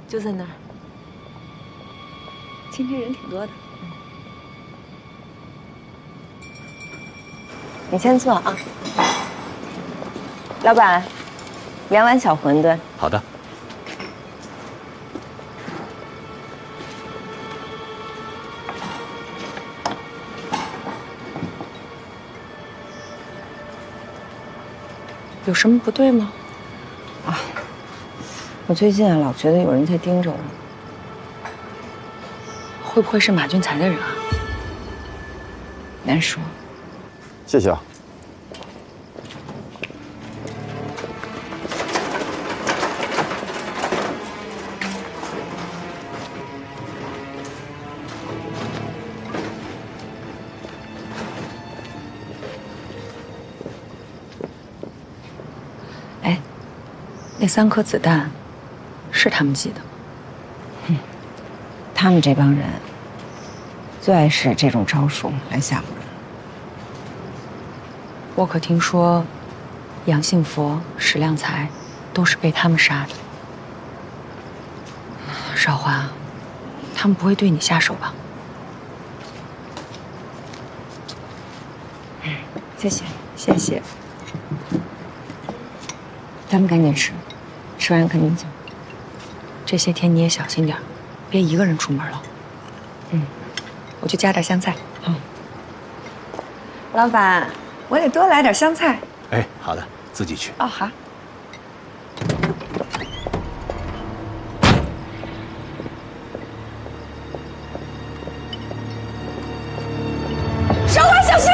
就在那儿。今天人挺多的。你先坐啊。老板，2碗小馄饨。好的。有什么不对吗？啊，我最近啊老觉得有人在盯着我。会不会是马俊才的人啊？难说。谢谢啊。哎，那3颗子弹是他们寄的吗？他们这帮人最爱使这种招数来吓唬人。我可听说，杨信佛、史量才都是被他们杀的。少华，他们不会对你下手吧？谢谢，谢谢。咱们赶紧吃，吃完赶紧走。这些天你也小心点，别一个人出门了。我去加点香菜。好。老板，我得多来点香菜。哎，好的，自己去。哦，好。少华，小心！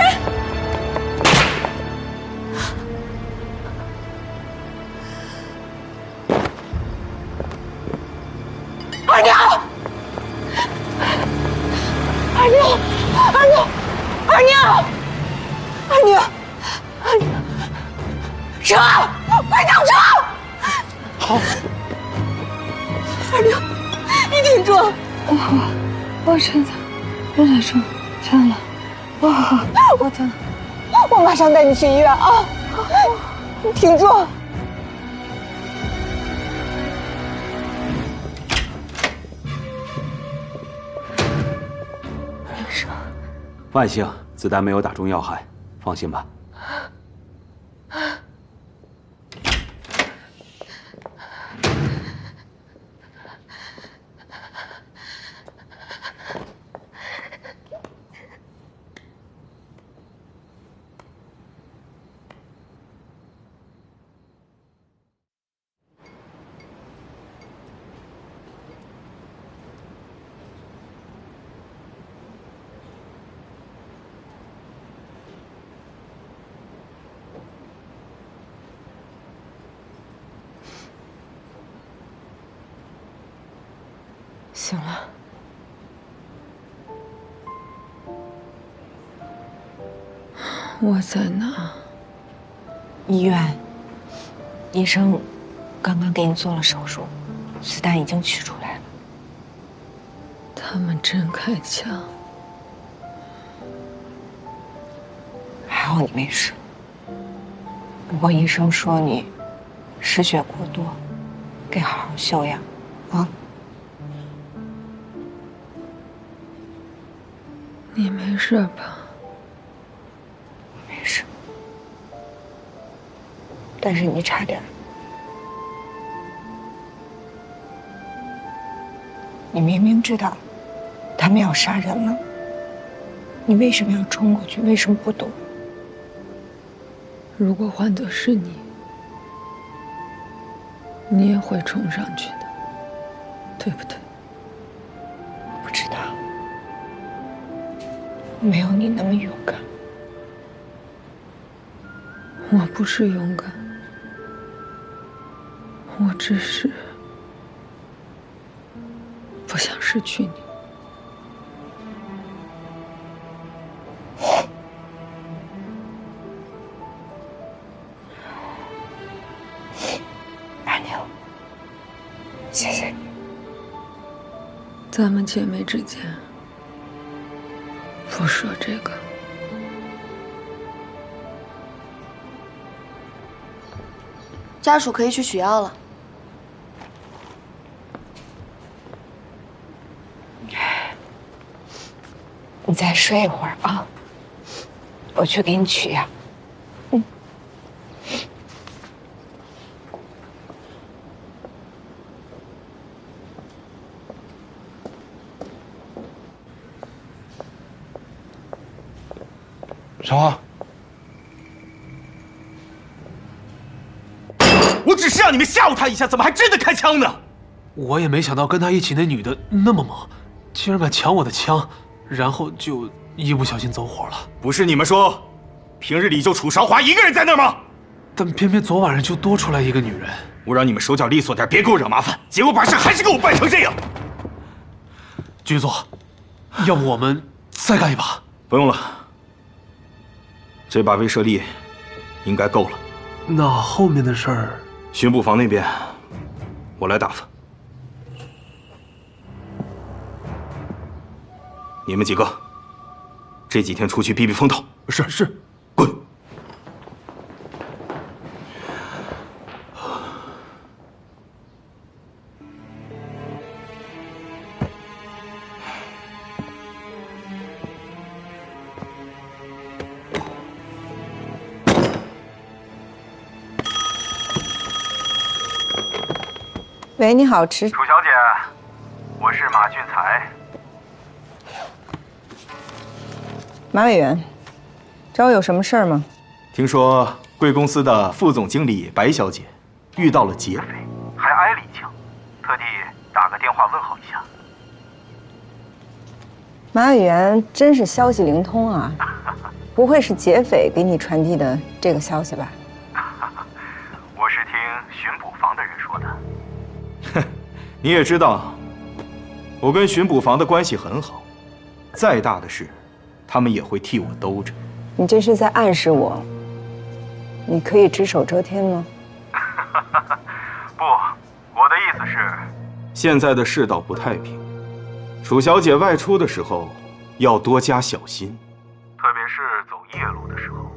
二娘！二娘！二娘！二娘！二娘！二娘！车！快等车！好。二娘，你挺住！我真的有点重，真的，我真的，我马上带你去医院啊！你挺住！没事。万幸，子弹没有打中要害，放心吧。醒了。我在哪？医院。医生刚刚给你做了手术，子弹已经取出来了。他们真开枪。还好你没事。不过医生说你失血过多，得好好休养啊。你没事吧？没事。但是你差点。你明明知道他们要杀人了，你为什么要冲过去？为什么不躲？如果换作是你，你也会冲上去的，对不对？我不知道，我没有你那么勇敢。我不是勇敢，我只是不想失去你。阿牛，谢谢你。咱们姐妹之间不说这个。家属可以去取药了。你再睡一会儿啊，我去给你取药。小花，我只是让你们吓唬他一下，怎么还真的开枪呢？我也没想到跟他一起那女的那么猛，竟然敢抢我的枪，然后就一不小心走火了。不是你们说，平日里就楚韶华一个人在那儿吗？但偏偏昨晚上就多出来一个女人。我让你们手脚利索点，别给我惹麻烦，结果把事还是给我办成这样。局座，要不我们再干一把？不用了，这把威慑力应该够了。那后面的事儿，巡捕房那边我来打发。你们几个这几天出去避避风头。是。滚！喂，你好，楚小姐，我是马俊才。马委员，找我有什么事儿吗？听说贵公司的副总经理白小姐遇到了劫匪，还挨了一枪，特地打个电话问候一下。马委员真是消息灵通啊！不会是劫匪给你传递的这个消息吧？我是听巡捕房的人说的。你也知道，我跟巡捕房的关系很好，再大的事，他们也会替我兜着。你这是在暗示我，你可以只手遮天吗？不，我的意思是，现在的世道不太平，楚小姐外出的时候要多加小心，特别是走夜路的时候，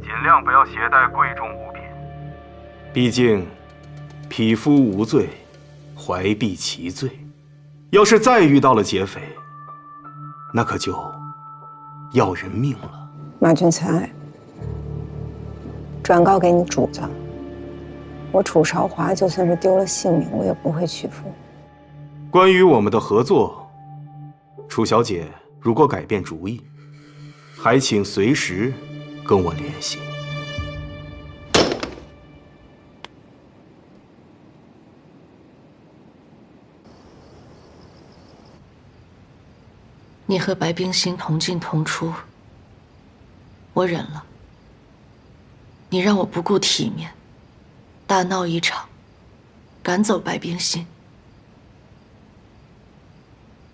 尽量不要携带贵重物品。毕竟匹夫无罪，怀璧其罪。要是再遇到了劫匪，那可就要人命了。马俊才，转告给你主子，我楚韶华就算是丢了性命，我也不会屈服。关于我们的合作，楚小姐如果改变主意，还请随时跟我联系。你和白冰心同进同出，我忍了。你让我不顾体面，大闹一场，赶走白冰心，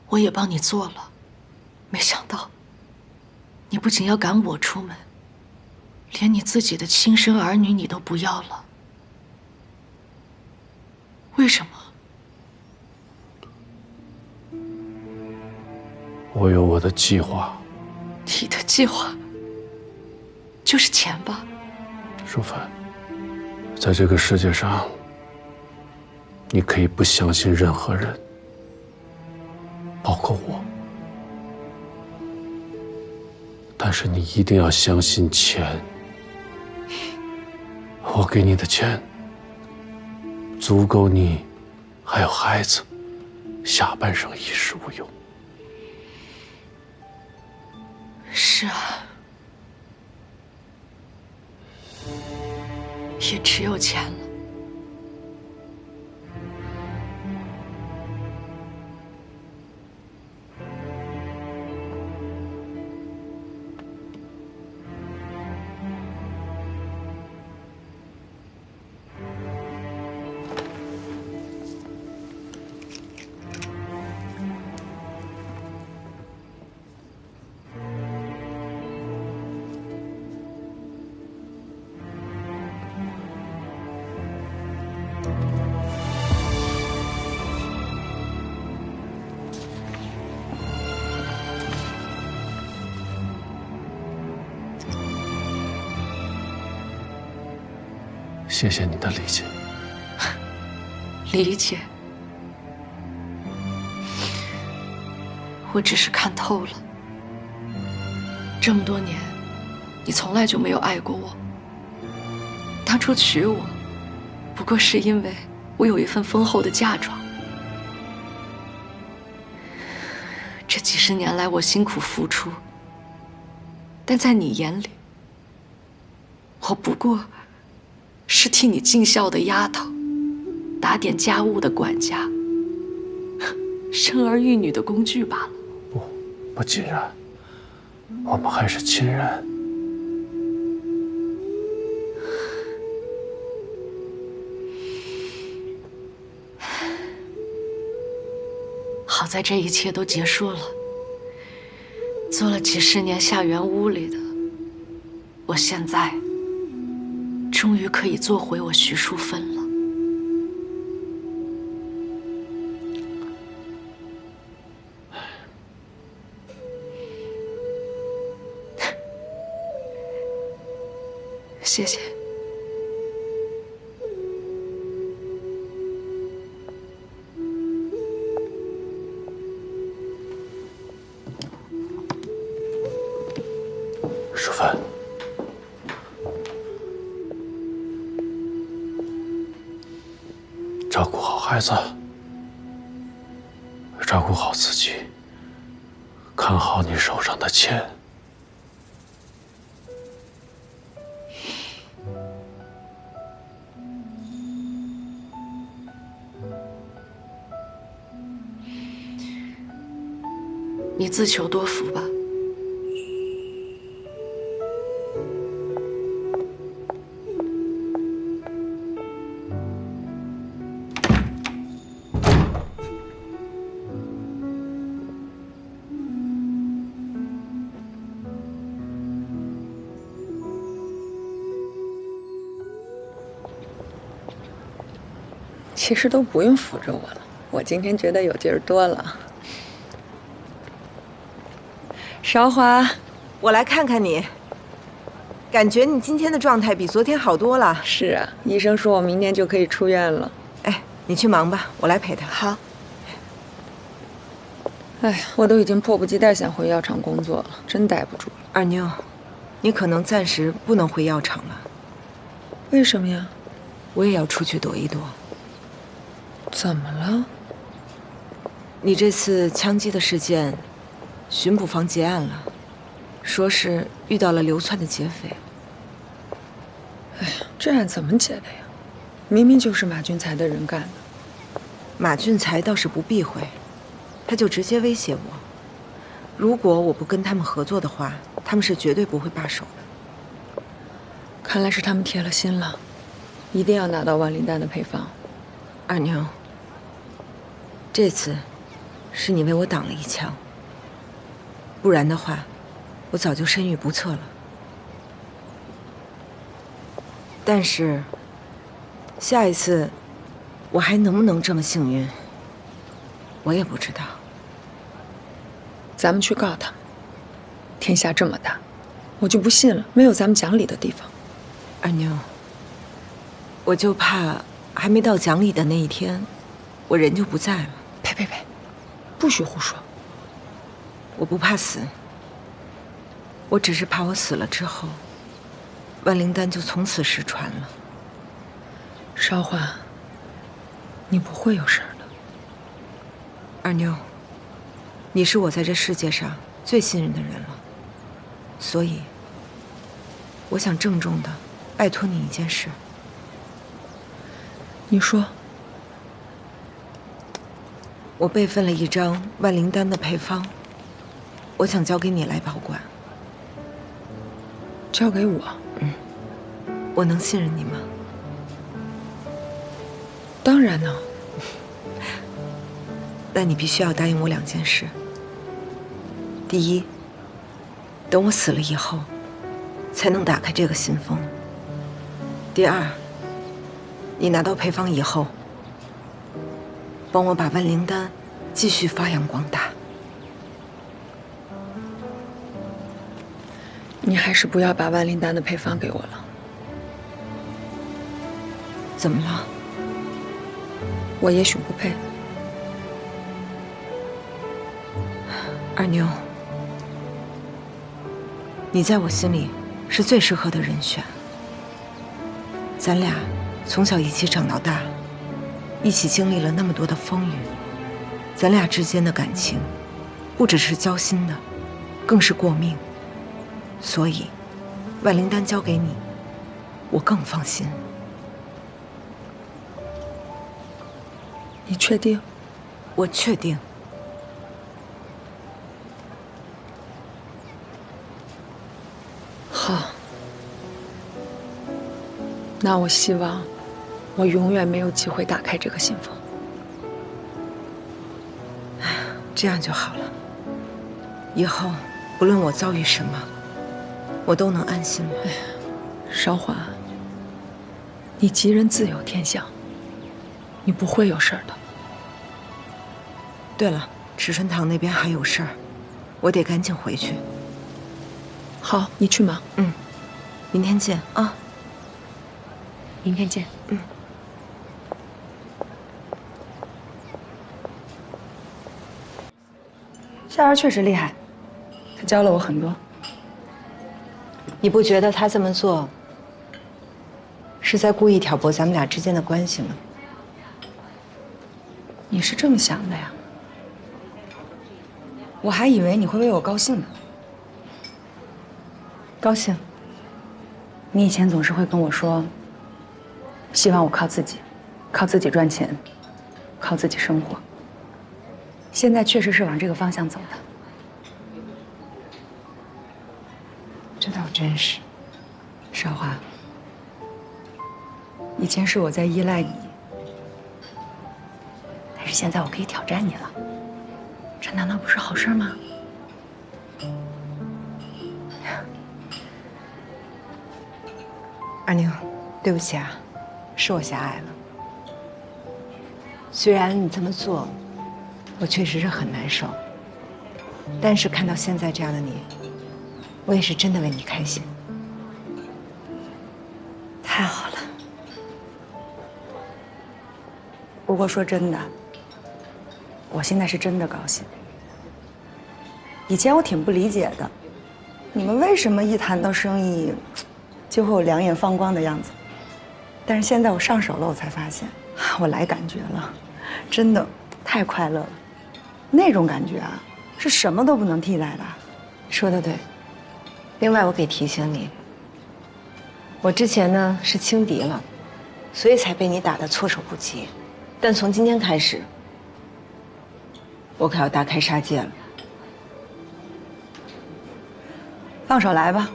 我也帮你做了。没想到，你不仅要赶我出门，连你自己的亲生儿女你都不要了。为什么？我有我的计划。你的计划就是钱吧？淑芬，在这个世界上，你可以不相信任何人，包括我，但是你一定要相信钱。我给你的钱，足够你还有孩子下半生衣食无忧。是啊，也只有钱了。谢谢你的理解。理解，我只是看透了，这么多年，你从来就没有爱过我。当初娶我，不过是因为我有一份丰厚的嫁妆。这几十年来，我辛苦付出，但在你眼里，我不过是替你尽孝的丫头，打点家务的管家，生儿育女的工具罢了。不尽然，我们还是亲人。好在这一切都结束了。做了几十年下园屋里的，我现在终于可以做回我徐淑芬了。谢谢。淑芬，照顾好孩子，照顾好自己，看好你手上的钱。你自求多福吧。其实都不用扶着我了，我今天觉得有劲儿多了。韶华，我来看看你，感觉你今天的状态比昨天好多了。是啊，医生说我明天就可以出院了。哎，你去忙吧，我来陪他。好。哎呀，我都已经迫不及待想回药厂工作了，真待不住了。二妞，你可能暂时不能回药厂了。为什么呀？我也要出去躲一躲。怎么了？你这次枪击的事件，巡捕房结案了，说是遇到了流窜的劫匪。哎呀，这案怎么解的呀？明明就是马俊才的人干的。马俊才倒是不避讳，他就直接威胁我，如果我不跟他们合作的话，他们是绝对不会罢手的。看来是他们铁了心了，一定要拿到万灵丹的配方。二妞，这次是你为我挡了一枪，不然的话，我早就身语不测了。但是，下一次我还能不能这么幸运，我也不知道。咱们去告他们，天下这么大，我就不信了没有咱们讲理的地方。二妞，我就怕还没到讲理的那一天，我人就不在了。呸！不许胡说！我不怕死，我只是怕我死了之后，万灵丹就从此失传了。韶华，你不会有事儿的。二妞，你是我在这世界上最信任的人了，所以我想郑重的拜托你一件事。你说。我备份了一张万灵丹的配方，我想交给你来保管。交给我？我能信任你吗？当然能。那你必须要答应我2件事。第一，等我死了以后，才能打开这个信封。第二，你拿到配方以后，帮我把万灵丹继续发扬光大。你还是不要把万灵丹的配方给我了。怎么了？我也许不配。二妞，你在我心里是最适合的人选。咱俩从小一起长到大，一起经历了那么多的风雨，咱俩之间的感情，不只是交心的，更是过命。所以，万灵丹交给你，我更放心。你确定？我确定。好，那我希望我永远没有机会打开这个信封。这样就好了。以后不论我遭遇什么，我都能安心了。韶华，你吉人自有天相，你不会有事儿的。对了，池春堂那边还有事儿，我得赶紧回去。好，你去忙。明天见啊。明天见。夏儿确实厉害，他教了我很多。你不觉得他这么做是在故意挑拨咱们俩之间的关系吗？你是这么想的呀？我还以为你会为我高兴呢。高兴。你以前总是会跟我说，希望我靠自己，靠自己赚钱，靠自己生活。现在确实是往这个方向走的。这倒真是。韶华，以前是我在依赖你，但是现在我可以挑战你了，这难道不是好事吗？二宁，对不起啊，是我狭隘了。虽然你这么做，我确实是很难受，但是看到现在这样的你，我也是真的为你开心。太好了。不过说真的，我现在是真的高兴。以前我挺不理解的，你们为什么一谈到生意，就会有两眼放光的样子？但是现在我上手了，我才发现，我来感觉了，真的太快乐了。那种感觉啊，是什么都不能替代的。说得对。另外，我给提醒你，我之前呢是轻敌了，所以才被你打得措手不及。但从今天开始，我可要大开杀戒了。放手来吧。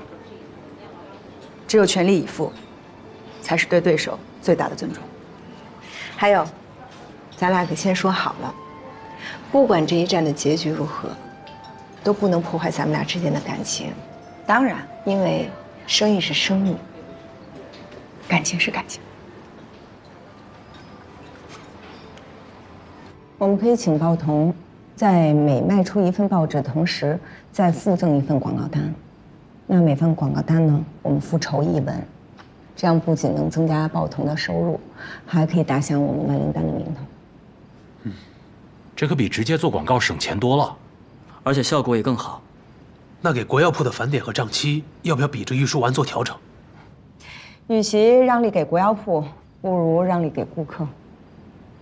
只有全力以赴，才是对对手最大的尊重。还有，咱俩可先说好了，不管这一战的结局如何，都不能破坏咱们俩之间的感情。当然，因为生意是生意，感情是感情。我们可以请报童在每卖出一份报纸的同时，再附赠一份广告单。那每份广告单呢，我们附筹1文，这样不仅能增加报童的收入，还可以打响我们万灵丹的名头。这可比直接做广告省钱多了，而且效果也更好。那给国药铺的返点和账期，要不要比着玉书丸做调整？与其让利给国药铺，不如让利给顾客。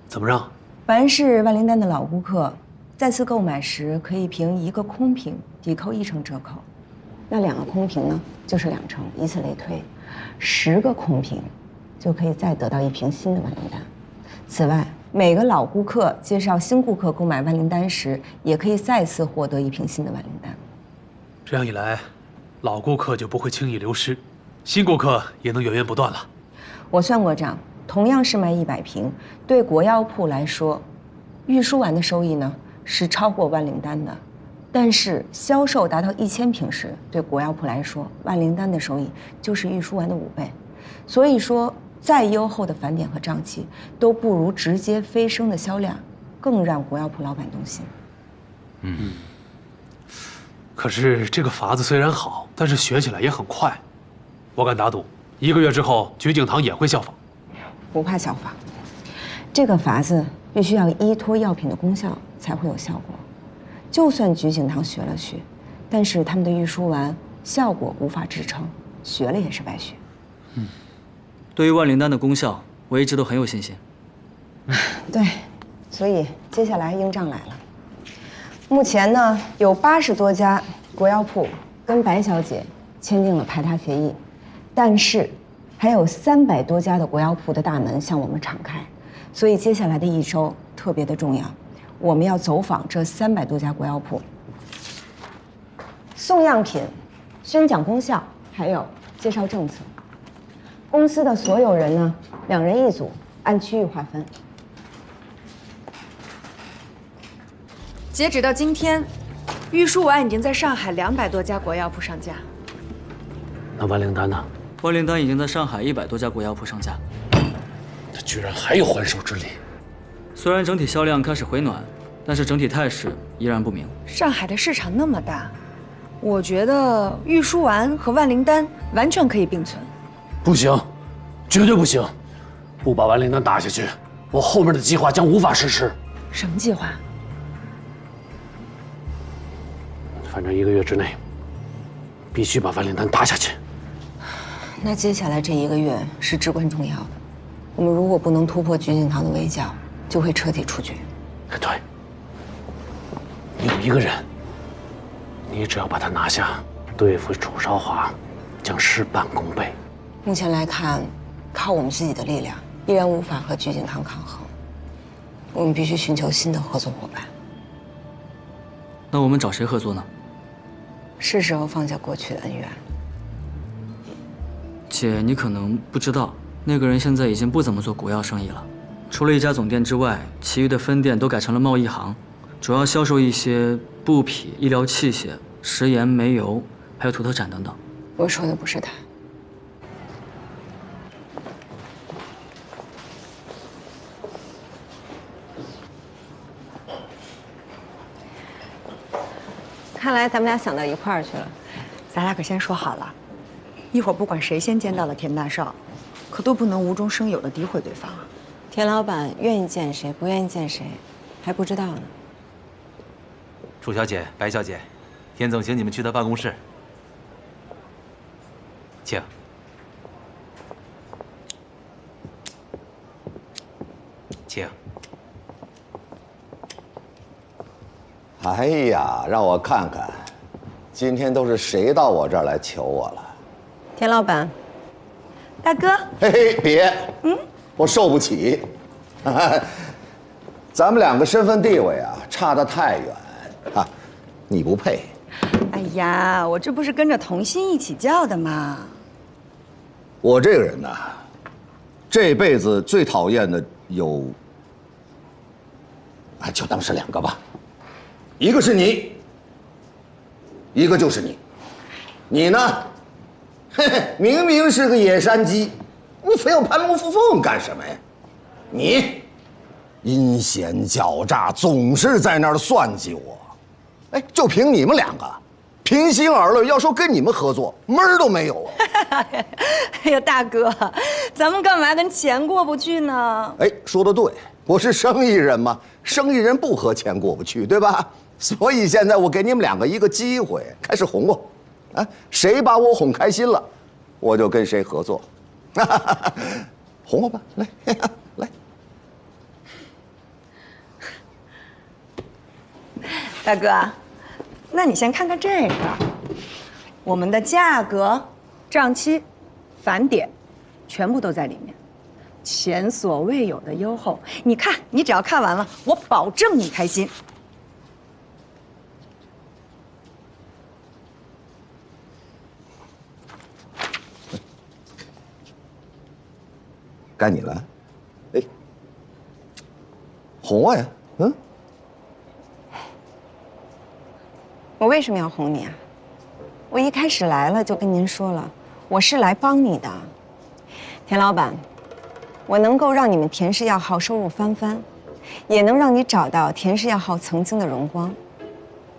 怎么让？凡是万灵丹的老顾客，再次购买时可以凭1个空瓶抵扣1成折扣。那2个空瓶呢，就是2成，以此类推，10个空瓶就可以再得到1瓶新的万灵丹。此外，每个老顾客介绍新顾客购买万灵丹时，也可以再次获得1瓶新的万灵丹。这样一来，老顾客就不会轻易流失，新顾客也能源源不断了。我算过账，同样是卖100瓶，对国药铺来说，玉舒丸的收益呢是超过万灵丹的。但是销售达到1000瓶时，对国药铺来说，万灵丹的收益就是玉舒丸的5倍。所以说，再优厚的返点和账期，都不如直接飞升的销量更让国药铺老板动心。可是这个法子虽然好，但是学起来也很快。我敢打赌，1个月之后，菊景堂也会效仿。不怕效仿，这个法子必须要依托药品的功效才会有效果。就算菊景堂学了学，但是他们的玉舒丸效果无法支撑，学了也是白学。对于万灵丹的功效，我一直都很有信心。对，所以接下来硬仗来了。目前呢，有80多家国药铺跟白小姐签订了排他协议，但是还有300多家的国药铺的大门向我们敞开，所以接下来的1周特别的重要，我们要走访这300多家国药铺，送样品、宣讲功效，还有介绍政策。公司的所有人呢，2人1组，按区域划分。截止到今天，玉舒丸已经在上海200多家国药铺上架。那万灵丹呢？万灵丹已经在上海100多家国药铺上架。他居然还有还手之力。虽然整体销量开始回暖，但是整体态势依然不明。上海的市场那么大，我觉得玉舒丸和万灵丹完全可以并存。不行，绝对不行！不把万灵丹打下去，我后面的计划将无法实施。什么计划？反正1个月之内，必须把万灵丹打下去。那接下来这1个月是至关重要的，我们如果不能突破菊景堂的围剿，就会彻底出局。对，有1个人，你只要把他拿下，对付楚少华将事半功倍。目前来看，靠我们自己的力量依然无法和菊景堂抗衡，我们必须寻求新的合作伙伴。那我们找谁合作呢？是时候放下过去的恩怨。姐，你可能不知道，那个人现在已经不怎么做国药生意了，除了1家总店之外，其余的分店都改成了贸易行，主要销售一些布匹、医疗器械、食盐、煤油，还有土特产等等。我说的不是他。看来咱们俩想到一块儿去了。咱俩可先说好了，一会儿不管谁先见到了田大少，可都不能无中生有的诋毁对方啊。田老板愿意见谁，不愿意见谁，还不知道呢。楚小姐、白小姐，田总请你们去他办公室，请。请。哎呀，让我看看，今天都是谁到我这儿来求我了？田老板，大哥，嘿嘿，别，我受不起。咱们2个身份地位啊，差得太远啊，你不配。哎呀，我这不是跟着童心一起叫的吗？我这个人呐，这辈子最讨厌的有，就当是2个吧。一个是你，一个就是你。你呢，嘿嘿，明明是个野山鸡，你非要攀龙附凤干什么呀？你阴险狡诈，总是在那儿算计我。哎，就凭你们2个，平心而论，要说跟你们合作，门儿都没有啊！哎呀，大哥，咱们干嘛跟钱过不去呢？哎，说得对，我是生意人嘛，生意人不和钱过不去，对吧？所以现在我给你们2个一个机会，开始哄我，啊，谁把我哄开心了，我就跟谁合作，哄我吧，来，来。大哥，那你先看看这个，我们的价格、账期、返点，全部都在里面，前所未有的优厚。你看，你只要看完了，我保证你开心。该你了，哎，哄我呀，我为什么要哄你啊？我一开始来了就跟您说了，我是来帮你的。田老板，我能够让你们田氏药号收入翻番，也能让你找到田氏药号曾经的荣光。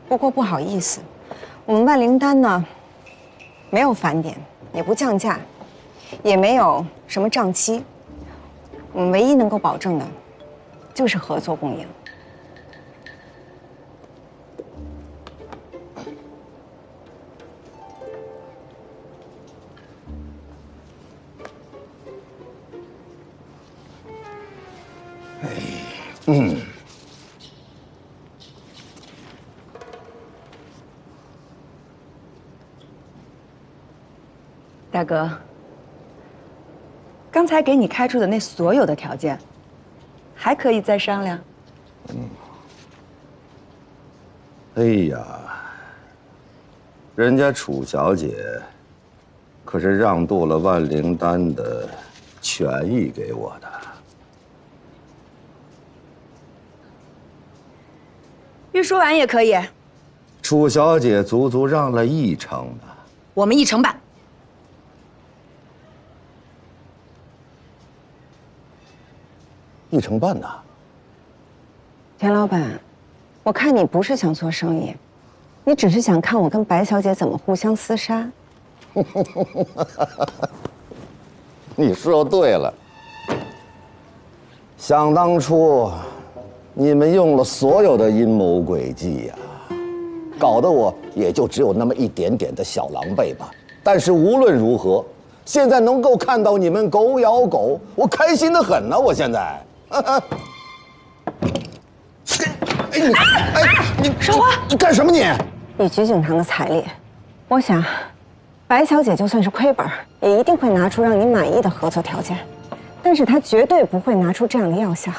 不过不好意思，我们万灵丹呢，没有返点，也不降价，也没有什么账期。我们唯一能够保证的，就是合作共赢。大哥，刚才给你开出的那所有的条件，还可以再商量。哎呀，人家楚小姐可是让渡了万灵丹的权益给我的。玉书丸也可以，楚小姐足足让了1成呢。我们1成半。1成半呢？田老板，我看你不是想做生意，你只是想看我跟白小姐怎么互相厮杀。你说对了。想当初，你们用了所有的阴谋诡计呀，搞得我也就只有那么一点点的小狼狈吧。但是无论如何，现在能够看到你们狗咬狗，我开心得很呢。我现在。你少华，你干什么你？你举景堂的财力，我想，白小姐就算是亏本，也一定会拿出让你满意的合作条件，但是她绝对不会拿出这样的药效。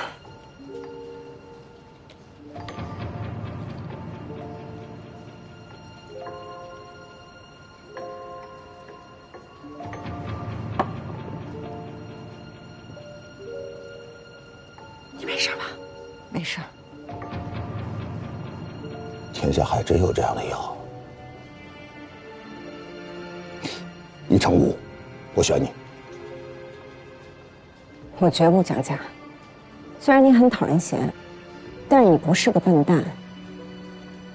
你没事吧？没事。天下还真有这样的药。1成5，我选你。我绝不讲价。虽然你很讨人嫌，但是你不是个笨蛋。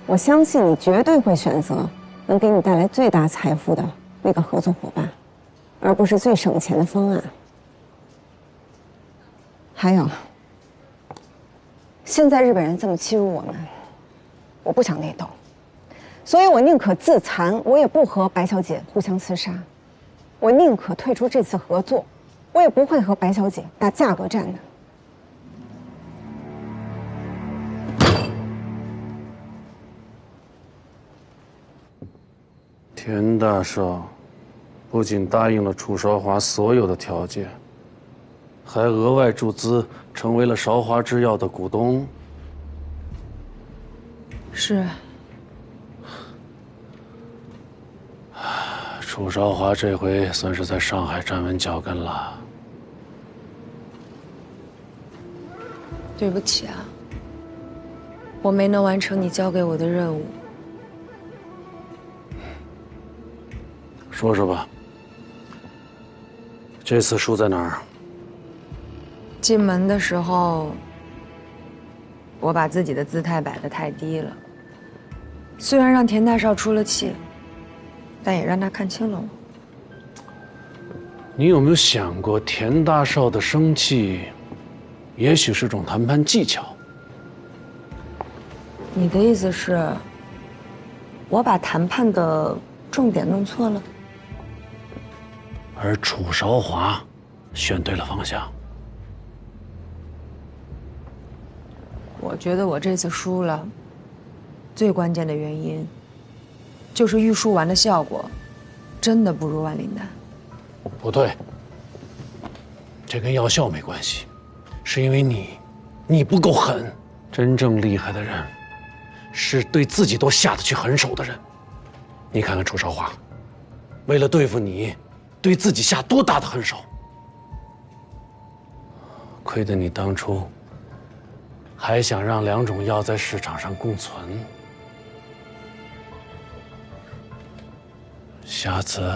我相信你绝对会选择能给你带来最大财富的那个合作伙伴，而不是最省钱的方案。还有，现在日本人这么欺辱我们，我不想内斗，所以我宁可自残，我也不和白小姐互相厮杀。我宁可退出这次合作，我也不会和白小姐打价格战的。田大少不仅答应了楚韶华所有的条件，还额外注资成为了韶华制药的股东。是。楚韶华这回算是在上海站稳脚跟了。对不起啊，我没能完成你交给我的任务。说说吧，这次输在哪儿？进门的时候，我把自己的姿态摆得太低了，虽然让田大少出了气，但也让他看清了我。你有没有想过，田大少的生气，也许是种谈判技巧？你的意思是，我把谈判的重点弄错了？而楚韶华选对了方向。我觉得我这次输了，最关键的原因，就是玉书丸的效果，真的不如万灵丹。不对，这跟药效没关系，是因为你不够狠。真正厉害的人，是对自己都下得去狠手的人。你看看楚韶华，为了对付你，对自己下多大的狠手。亏得你当初还想让2种药在市场上共存。下次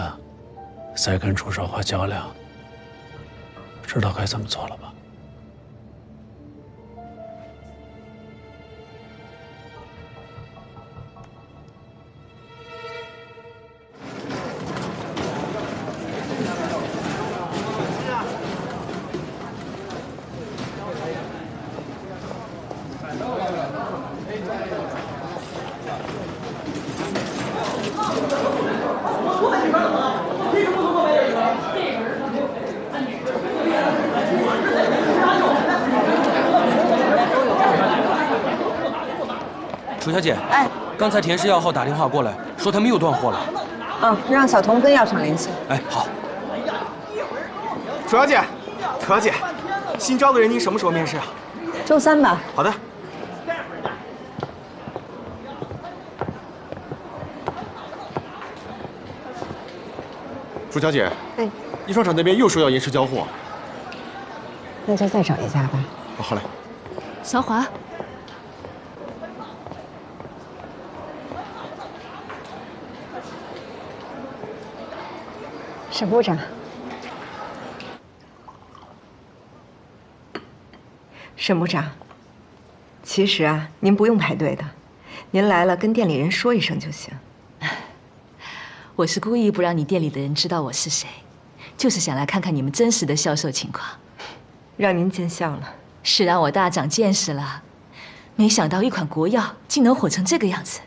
再跟楚韶华较量，知道该怎么做了吧？楚小姐，哎，刚才田氏药号打电话过来，说他们又断货了。让小童跟药厂联系。哎，好。楚小姐，楚小姐，新招的人您什么时候面试啊？周3吧。好的。楚小姐，哎，印刷厂那边又说要延迟交货，那就再找一家吧。哦，好嘞。小华，沈部长，沈部长，其实啊，您不用排队的，您来了跟店里人说一声就行。我是故意不让你店里的人知道我是谁，就是想来看看你们真实的销售情况。让您见笑了，是让我大长见识了。没想到一款国药竟能火成这个样子。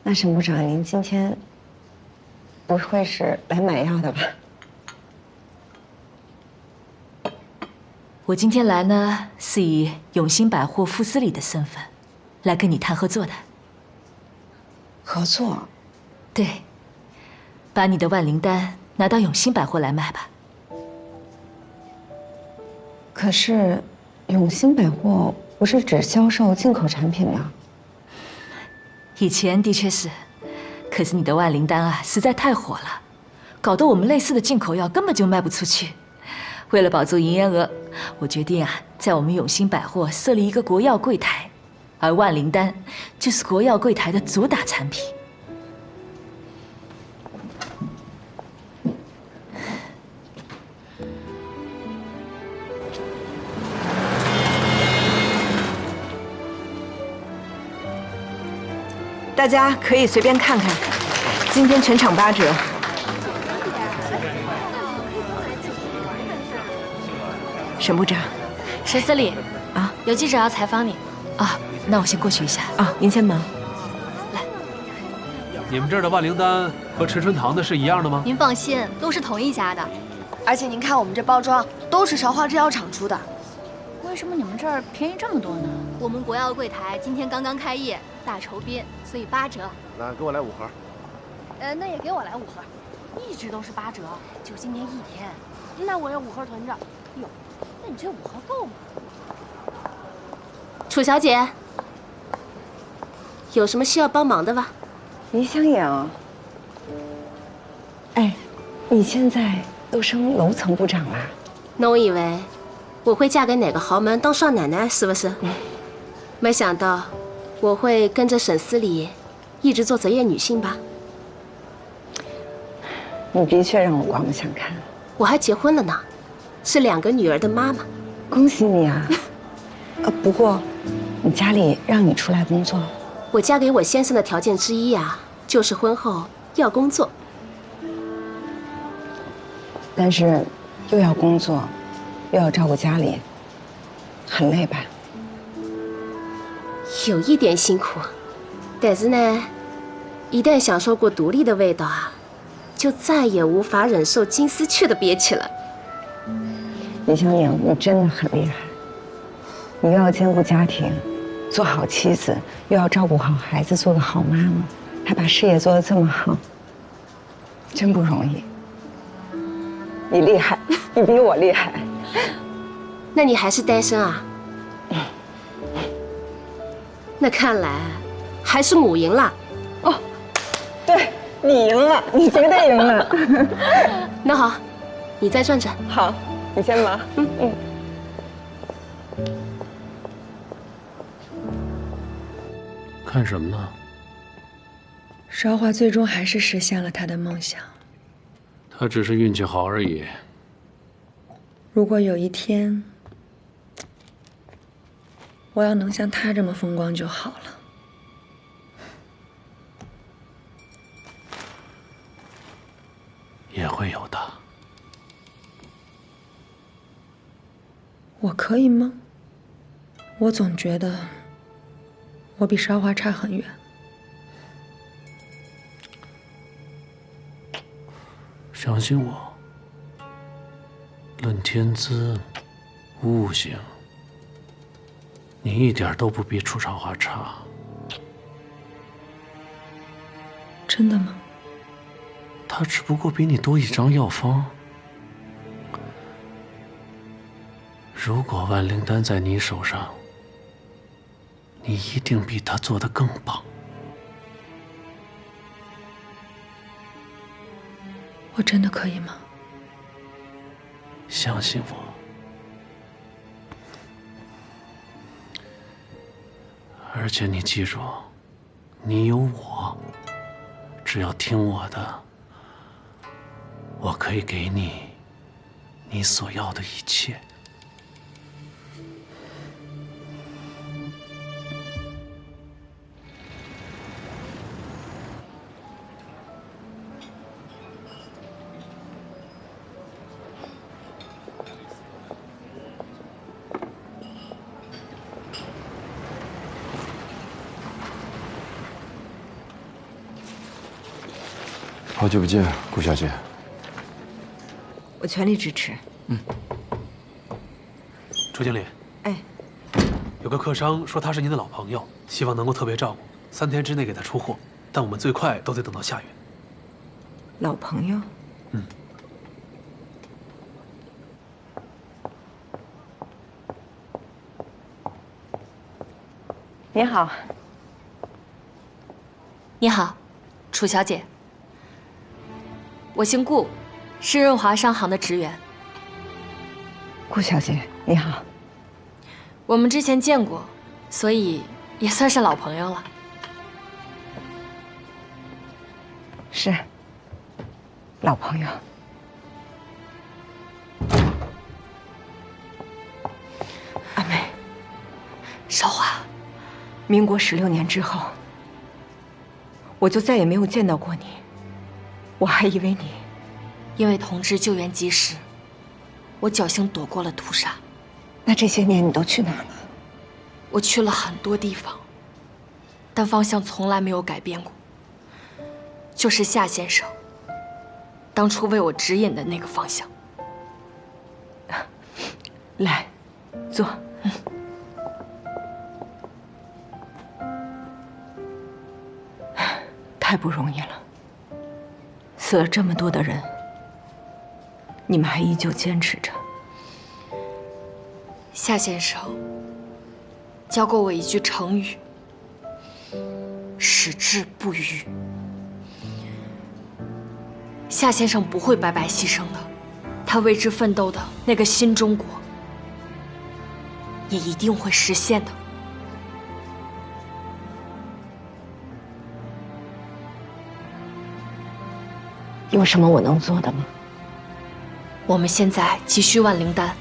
那沈部长，您今天不会是来买药的吧？我今天来呢，是以永兴百货副司理的身份，来跟你谈合作的。合作？对，把你的万灵丹拿到永兴百货来卖吧。可是，永兴百货不是只销售进口产品吗？以前的确是，可是你的万灵丹啊，实在太火了，搞得我们类似的进口药根本就卖不出去。为了保住营业额，我决定啊，在我们永兴百货设立一个国药柜台，而万灵丹就是国药柜台的主打产品。大家可以随便看看，今天全场8折。沈部长，沈司理啊，有记者要采访你啊，那我先过去一下啊，您先忙。来，你们这儿的万灵丹和陈春堂的是一样的吗？您放心，都是同一家的。而且您看我们这包装都是韶华制药厂出的。为什么你们这儿便宜这么多呢？我们国药柜台今天刚刚开业，大酬宾，所以8折。那给我来5盒。那也给我来5盒，一直都是8折，就今天1天。那我有5盒囤着。哟，那你这5盒够吗？楚小姐，有什么需要帮忙的吧？李香颖，哎，你现在都升楼层部长啦？那我以为我会嫁给哪个豪门当少奶奶，是不是？没想到我会跟着沈司理一直做择业女性吧？你的确让我刮目相看。我还结婚了呢，是2个女儿的妈妈。恭喜你啊！不过，你家里让你出来工作？我嫁给我先生的条件之一啊，就是婚后要工作。但是，又要工作，又要照顾家里，很累吧？有一点辛苦，但是呢，一旦享受过独立的味道啊，就再也无法忍受金丝雀的憋气了。李香颖，你真的很厉害，你又要兼顾家庭，做好妻子，又要照顾好孩子，做个好妈妈，还把事业做得这么好，真不容易。你厉害，你比我厉害。那你还是单身啊？那看来还是母赢了。哦，对，你赢了，你绝对赢了。那好，你再转转。好，你先忙。看什么呢？韶华最终还是实现了他的梦想。他只是运气好而已。如果有一天，我要能像他这么风光就好了。也会有的。我可以吗？我总觉得我比韶华差很远。相信我，论天资、悟性，你一点都不比楚少华差。真的吗？他只不过比你多一张药方。如果万灵丹在你手上，你一定比他做得更棒。我真的可以吗？相信我。而且你记住，你有我，只要听我的，我可以给你你所要的一切。好久不见，顾小姐。我全力支持。楚经理，哎，有个客商说他是您的老朋友，希望能够特别照顾，3天之内给他出货，但我们最快都得等到下月。老朋友？你好。你好，楚小姐。我姓顾，是润华商行的职员。顾小姐，你好。我们之前见过，所以也算是老朋友了。是，老朋友。阿梅，少华，民国16年之后，我就再也没有见到过你。我还以为你因为同志救援及时，我侥幸躲过了屠杀。那这些年你都去哪儿了？我去了很多地方，但方向从来没有改变过，就是夏先生当初为我指引的那个方向。来，坐。太不容易了。死了这么多的人，你们还依旧坚持着。夏先生教过我一句成语：矢志不渝。夏先生不会白白牺牲的，他为之奋斗的那个新中国，也一定会实现的。有什么我能做的吗？我们现在急需万灵丹，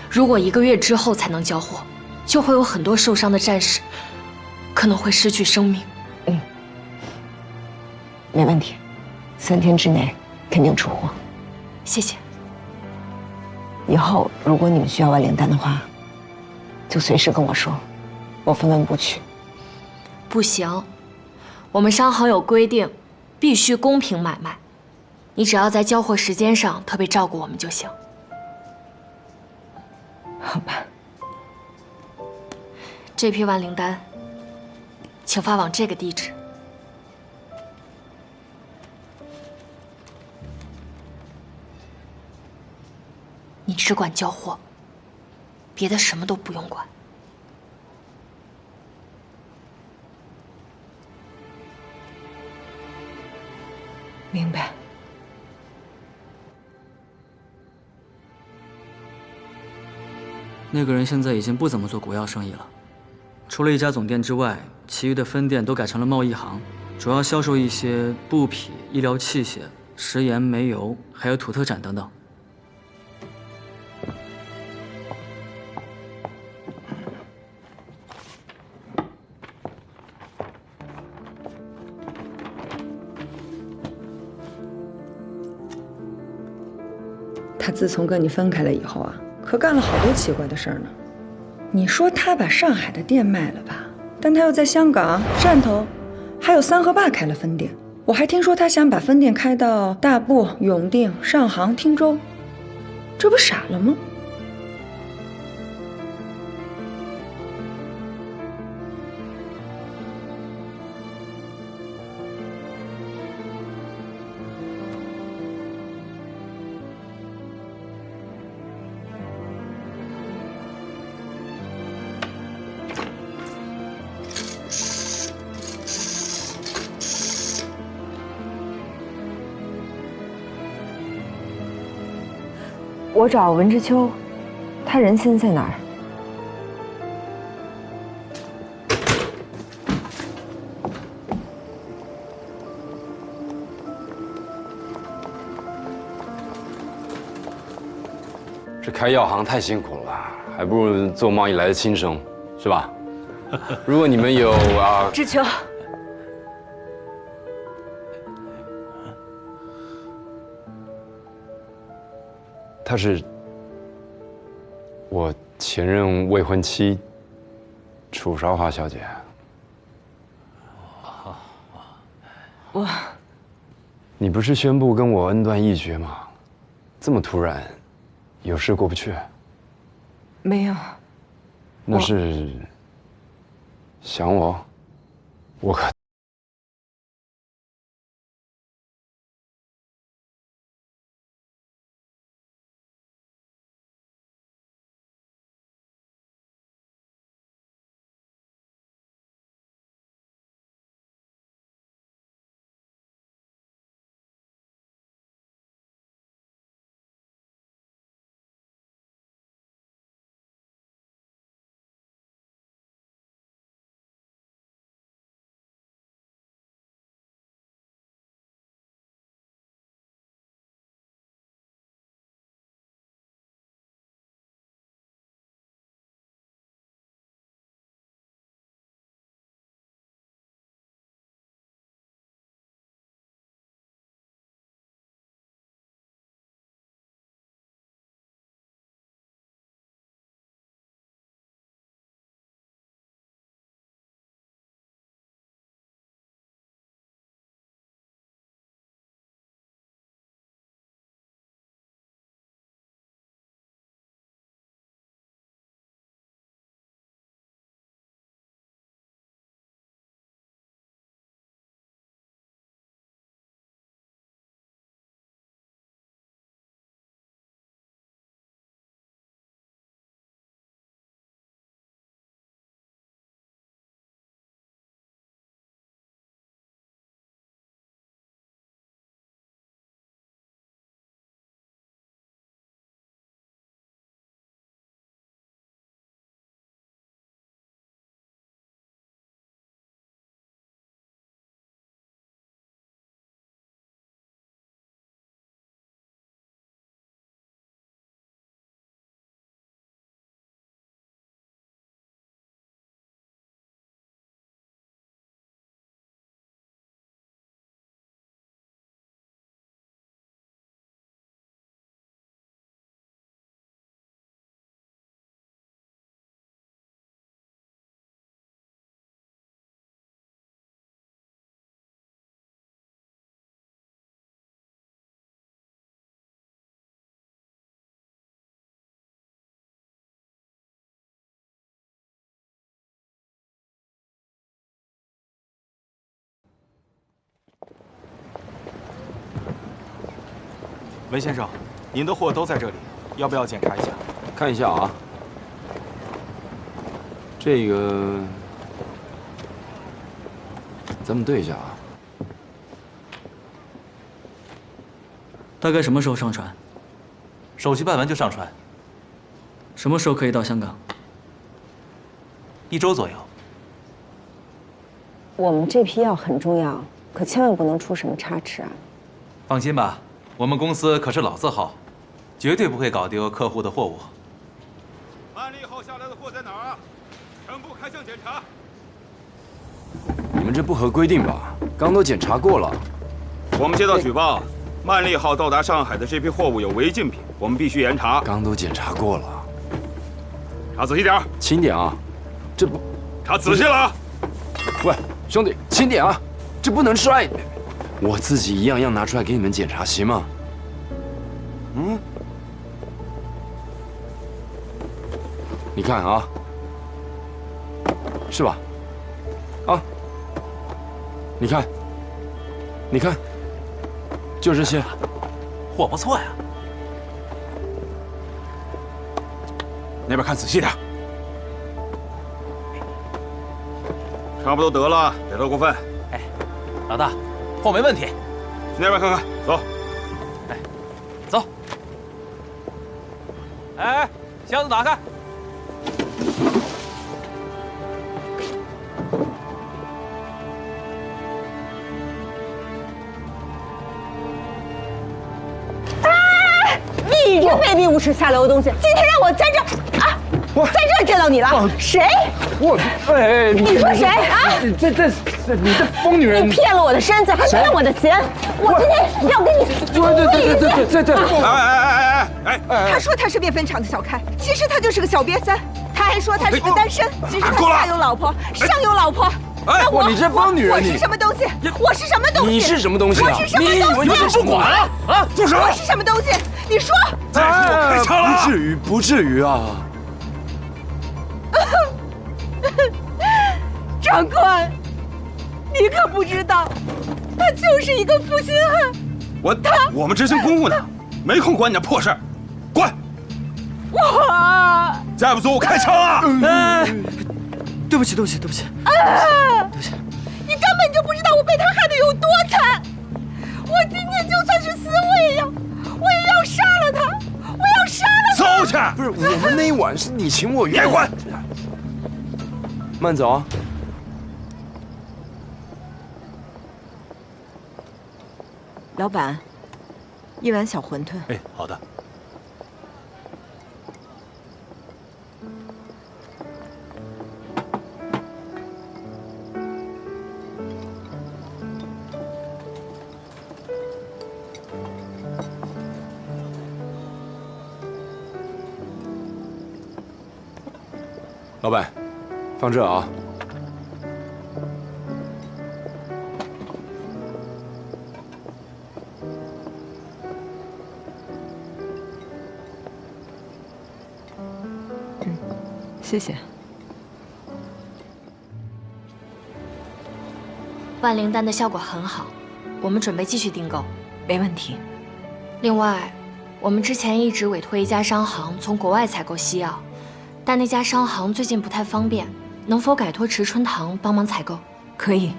如果1个月之后才能交货，就会有很多受伤的战士可能会失去生命。没问题，3天之内肯定出货。谢谢。以后如果你们需要万灵丹的话，就随时跟我说，我分文不取。不行，我们商行有规定，必须公平买卖。你只要在交货时间上特别照顾我们就行。好吧。这批万灵丹，请发往这个地址。你只管交货，别的什么都不用管。明白。那个人现在已经不怎么做国药生意了，除了一家总店之外，其余的分店都改成了贸易行，主要销售一些布匹、医疗器械、食盐、煤油，还有土特产等等。他自从跟你分开了以后啊，可干了好多奇怪的事儿呢。你说他把上海的店卖了吧，但他又在香港、汕头，还有三河坝开了分店。我还听说他想把分店开到大埠、永定、上杭、汀州，这不傻了吗？我找文之秋，他人现在在哪儿？这开药行太辛苦了，还不如做贸易来的轻松，是吧？如果你们有啊，之秋，她是我前任未婚妻楚韶华小姐。我，你不是宣布跟我恩断义绝吗？这么突然，有事过不去？没有。那是想我？我可。文先生，您的货都在这里，要不要检查一下？看一下啊，这个咱们对一下啊。大概什么时候上船？手续办完就上船。什么时候可以到香港？1周左右。我们这批药很重要，可千万不能出什么差池啊！放心吧，我们公司可是老字号，绝对不会搞丢客户的货物。万利号下来的货在哪儿啊？全部开箱检查。你们这不合规定吧？刚都检查过了。我们接到举报，万利号到达上海的这批货物有违禁品，我们必须严查。刚都检查过了。查仔细点，轻点啊！这不，查仔细了啊！喂，兄弟，轻点啊！这不能摔。我自己一样样拿出来给你们检查，行吗？嗯。你看啊，是吧？啊，你看，你看，就这些，货不错呀。那边看仔细点，差不多得了，别多过分。哎，老大，货没问题。去那边看看，走。哎，走。哎，箱子打开。你这卑鄙无耻下流的东西！今天让我在这见到你了。谁？你说谁啊？你这疯女人！你骗了我的身子，还骗我的钱！我今天要跟你对！他说他是变坟厂的小开，其实他就是个小瘪三。他还说他是个单身，其实他下有老婆，上有老婆。那你这疯女人！我是什么东西？我是什么东西？你是什么东西啊？我是什么东西？你不管了啊！住手！我是什么东西？你说。再说我开枪了！不至于啊！长官，你可不知道，他就是一个负心汉。我们执行公务呢，没空管你那破事儿，滚！我再不走我开枪啊！对不起。你根本就不知道我被他害得有多惨。我今天就算是死，我也要杀了他！我要杀了他！走去！不是，我们那一晚是你情我愿。别管！慢走啊！老板，一碗小馄饨。哎，好的。老板，放这啊。谢谢。万灵丹的效果很好，我们准备继续订购。没问题。另外，我们之前一直委托一家商行从国外采购西药，但那家商行最近不太方便，能否改托池春堂帮忙采购？可以。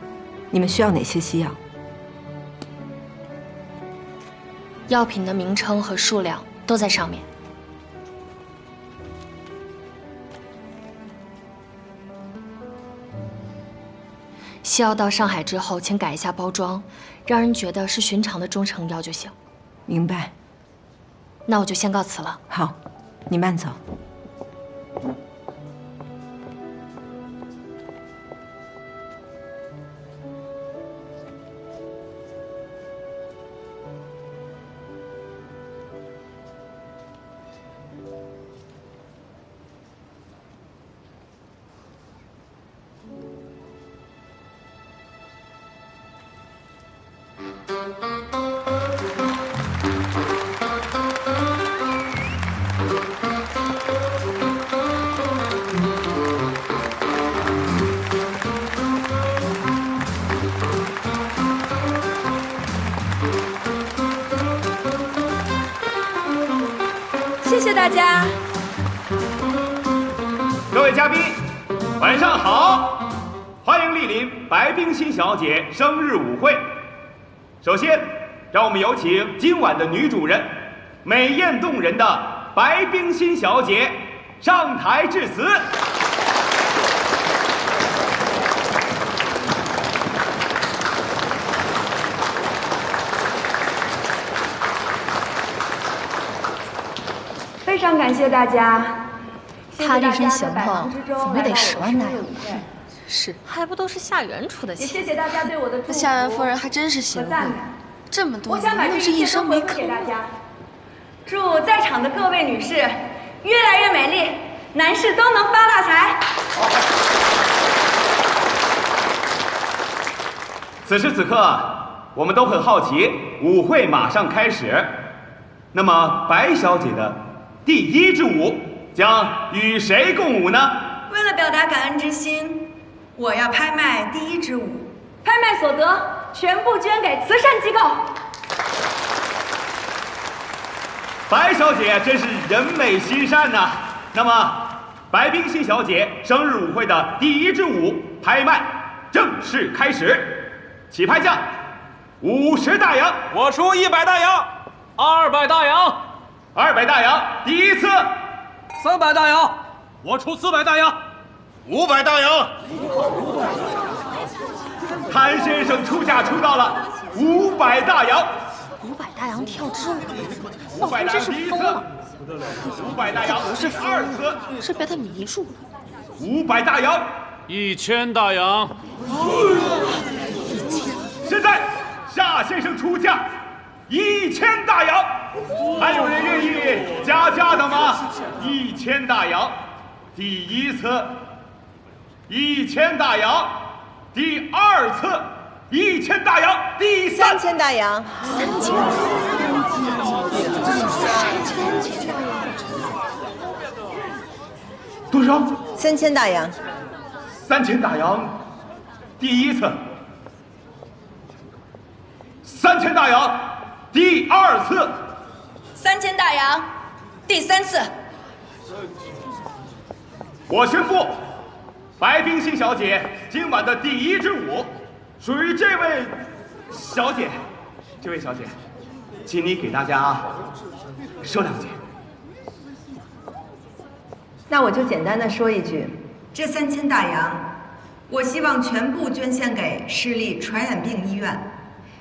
你们需要哪些西药？药品的名称和数量都在上面。西药到上海之后，请改一下包装，让人觉得是寻常的中成药就行。明白。那我就先告辞了。好，你慢走。谢谢大家。各位嘉宾，晚上好！欢迎莅临白冰心小姐生日舞会。首先，让我们有请今晚的女主人，美艳动人的白冰心小姐上台致辞。非常感谢大家。他这身行头怎么得10万大洋？是，还不都是夏元出的钱？也谢谢大家对我的祝福。夏元夫人还真是贤惠，这么多年愣是一声没吭。祝在场的各位女士越来越美丽，男士都能发大财。此时此刻，我们都很好奇，舞会马上开始。那么，白小姐的第1支舞将与谁共舞呢？为了表达感恩之心，我要拍卖第1支舞，拍卖所得全部捐给慈善机构。白小姐真是人美心善呐！那么，白冰心小姐生日舞会的第1支舞拍卖正式开始，起拍价50大洋，我出100大洋，200大洋， 200大洋，第1次300大洋，我出400大洋，500大洋。谭先生出价出到了500大洋，500大洋跳支舞，500大洋第一次，500大洋不是第二次，是被他迷住了。500大洋，1000大洋。现在夏先生出价1000大洋，还有人愿意加价的吗？1000大洋，第一次；1000大洋，第二次；1000大洋，第三。3000大洋，3000。多少？3000大洋。3000大洋，第一次；3000大洋，第二次；3000大洋，第三次。我宣布，白冰心小姐今晚的第1支舞属于这位小姐。这位小姐，请你给大家说2句。那我就简单的说一句，这3000大洋，我希望全部捐献给市立传染病医院，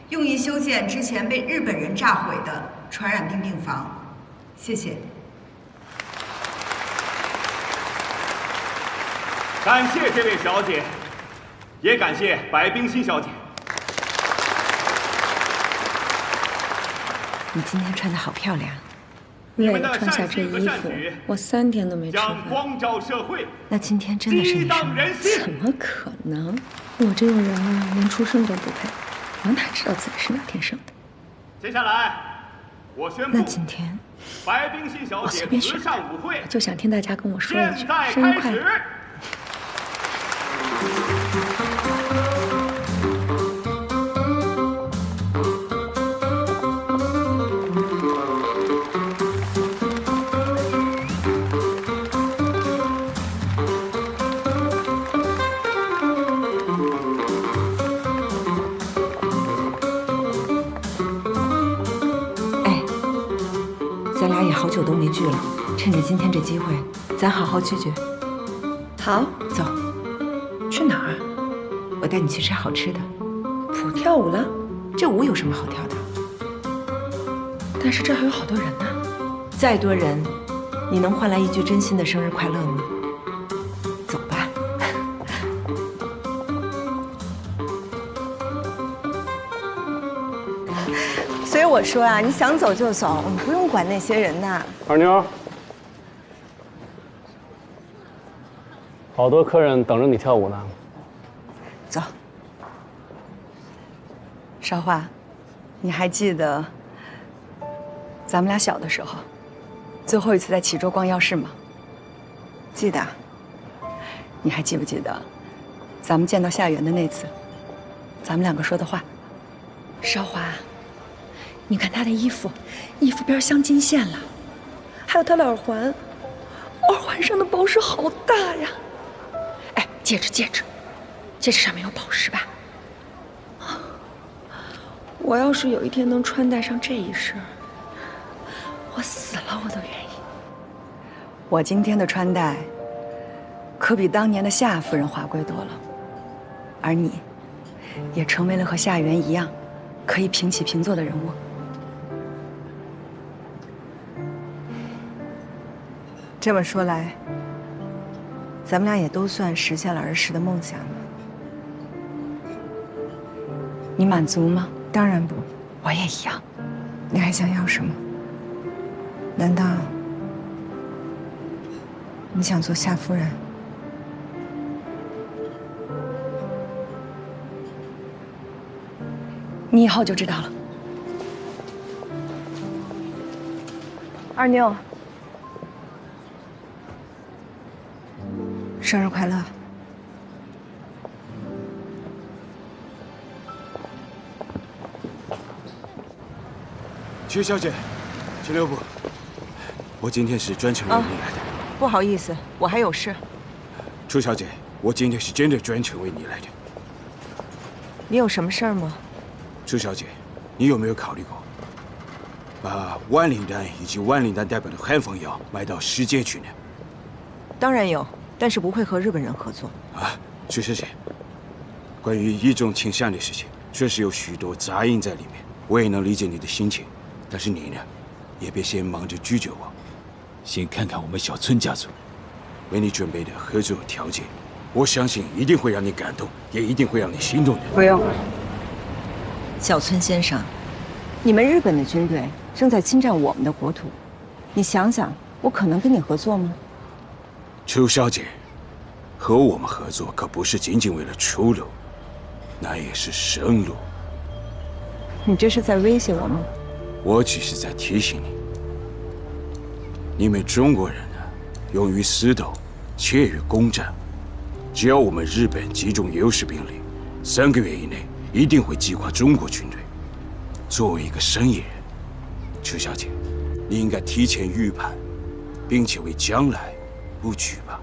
用于修建之前被日本人炸毁的传染病病房。谢谢。感谢这位小姐，也感谢白冰心小姐。你今天穿的好漂亮。为了穿下这衣服，我3天都没吃饭。光照社会，那今天真的是你生日？怎么可能？我这个人啊，连出生都不配，我哪知道自己是哪天生的？接下来，我宣布，那今天白冰心小姐慈善舞会，就想听大家跟我说一句现在生日快乐。咱俩也好久都没聚了，趁着今天这机会，咱好好聚聚。好，走。去哪儿？我带你去吃好吃的。不跳舞了？这舞有什么好跳的？但是这儿还有好多人呢。再多人，你能换来一句真心的生日快乐吗？走吧。所以我说啊，你想走就走，我们不用管那些人呐。二妞，好多客人等着你跳舞呢。走。韶华，你还记得咱们俩小的时候，最后一次在启州逛药市吗？记得。你还记不记得咱们见到夏园的那次，咱们两个说的话？韶华。你看她的衣服，衣服边镶金线了，还有她的耳环，耳环上的宝石好大呀！哎，戒指上面有宝石吧？我要是有一天能穿戴上这一身，我死了我都愿意。我今天的穿戴，可比当年的夏夫人华贵多了，而你，也成为了和夏园一样，可以平起平坐的人物。这么说来，咱们俩也都算实现了儿时的梦想了。你满足吗？当然不，我也一样。你还想要什么？难道你想做夏夫人？你以后就知道了。二妞。生日快乐！曲小姐，请留步。我今天是专程为你来的。不好意思，我还有事。楚小姐，我今天是真的专程为你来的。你有什么事儿吗？楚小姐，你有没有考虑过，把万灵丹以及万灵丹代表的汉方药卖到世界去呢？当然有，但是不会和日本人合作。啊，徐小姐，关于一种倾向的事情，确实有许多杂音在里面。我也能理解你的心情，但是你呢，也别先忙着拒绝我，先看看我们小村家族为你准备的合作条件，我相信一定会让你感动，也一定会让你心动的。不用，小村先生，你们日本的军队正在侵占我们的国土，你想想，我可能跟你合作吗？楚小姐，和我们合作可不是仅仅为了出路，那也是生路。你这是在威胁我吗？我只是在提醒你，你们中国人呢，勇于死斗，怯于攻战。只要我们日本集中优势兵力，3个月以内一定会击垮中国军队。作为一个生意人，楚小姐，你应该提前预判，并且为将来布局吧。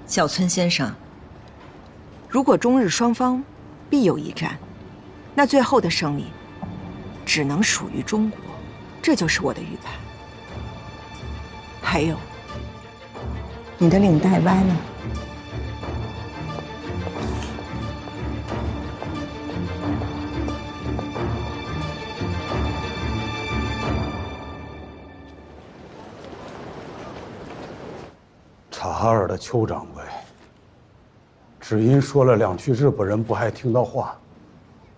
小村先生，如果中日双方必有一战，那最后的胜利只能属于中国，这就是我的预判。还有，你的领带歪了。察哈尔的邱掌柜，只因说了2句日本人不爱听的话，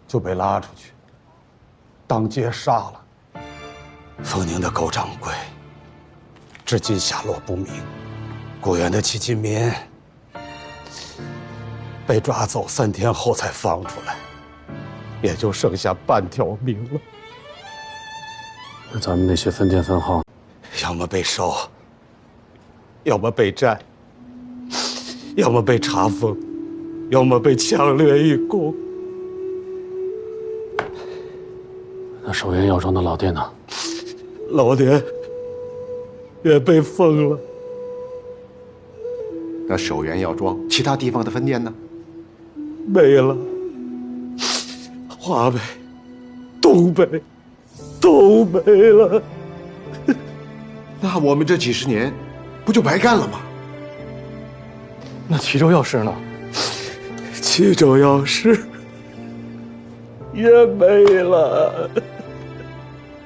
就被拉出去，当街杀了。丰宁的高掌柜，至今下落不明。果园的戚金民被抓走3天后才放出来，也就剩下半条命了。那咱们那些分店分号，要么被烧，要么被占，要么被查封，要么被强掠一空。那守园药庄的老店呢？老店也被封了。那守园药庄其他地方的分店呢？没了。华北、东北都没了。那我们这几十年不就白干了吗？那齐州药师呢？齐州药师也没了。